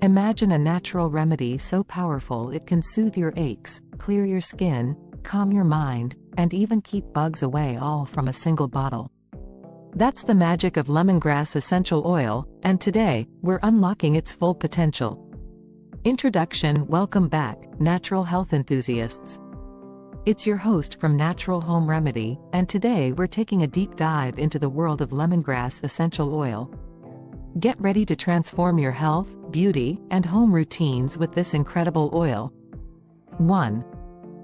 Imagine a natural remedy so powerful it can soothe your aches, clear your skin, calm your mind, and even keep bugs away, all from a single bottle. That's the magic of lemongrass essential oil, and today, we're unlocking its full potential. Introduction. Welcome back, natural health enthusiasts. It's your host from Natural Home Remedy, and today we're taking a deep dive into the world of lemongrass essential oil. Get ready to transform your health, beauty, and home routines with this incredible oil. 1.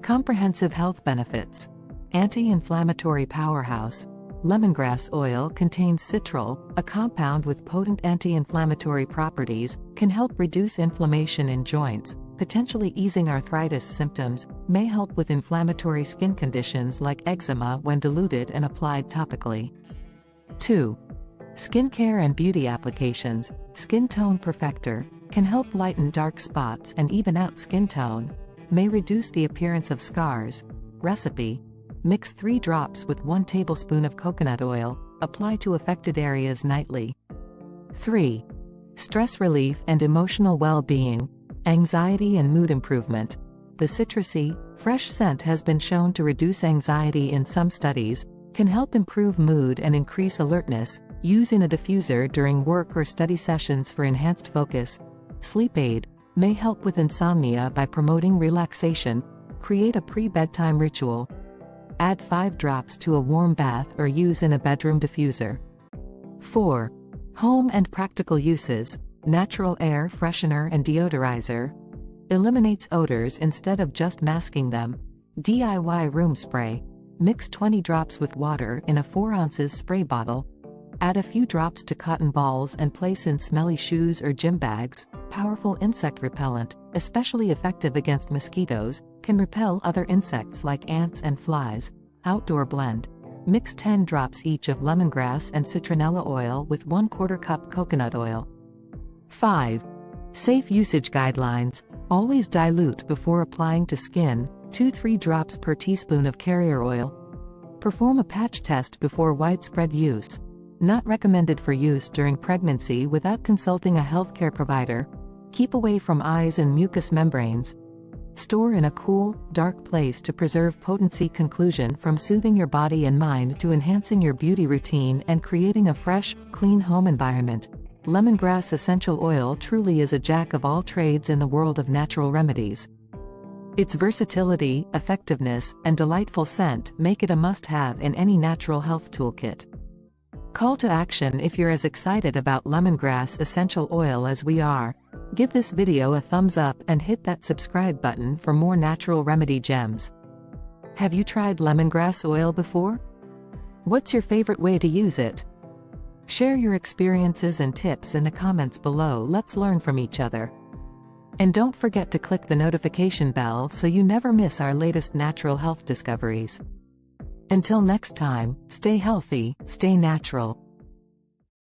Comprehensive health benefits. Anti-inflammatory powerhouse. Lemongrass oil contains citrol, a compound with potent anti-inflammatory properties, can help reduce inflammation in joints, potentially easing arthritis symptoms, may help with inflammatory skin conditions like eczema when diluted and applied topically. 2. Skincare and beauty applications. Skin tone perfector, can help lighten dark spots and even out skin tone, may reduce the appearance of scars. Recipe. Mix 3 drops with 1 tablespoon of coconut oil, apply to affected areas nightly. 3. Stress relief and emotional well-being. Anxiety and mood improvement. The citrusy, fresh scent has been shown to reduce anxiety in some studies, can help improve mood and increase alertness. Use in a diffuser during work or study sessions for enhanced focus. Sleep aid, may help with insomnia by promoting relaxation. Create a pre-bedtime ritual. Add 5 drops to a warm bath or use in a bedroom diffuser. 4. Home and practical uses. Natural air freshener and deodorizer. Eliminates odors instead of just masking them. DIY room spray. Mix 20 drops with water in a 4 ounces spray bottle. Add a few drops to cotton balls and place in smelly shoes or gym bags. Powerful insect repellent, especially effective against mosquitoes, can repel other insects like ants and flies. Outdoor blend. Mix 10 drops each of lemongrass and citronella oil with 1/4 cup coconut oil. 5. Safe usage guidelines. Always dilute before applying to skin, 2-3 drops per teaspoon of carrier oil. Perform a patch test before widespread use. Not recommended for use during pregnancy without consulting a healthcare provider. Keep away from eyes and mucous membranes. Store in a cool, dark place to preserve potency. Conclusion. From soothing your body and mind to enhancing your beauty routine and creating a fresh, clean home environment, lemongrass essential oil truly is a jack of all trades in the world of natural remedies. Its versatility, effectiveness, and delightful scent make it a must-have in any natural health toolkit. Call to action. If you're as excited about lemongrass essential oil as we are, give this video a thumbs up and hit that subscribe button for more natural remedy gems. Have you tried lemongrass oil before? What's your favorite way to use it? Share your experiences and tips in the comments below. Let's learn from each other. And don't forget to click the notification bell so you never miss our latest natural health discoveries. Until next time, stay healthy, stay natural.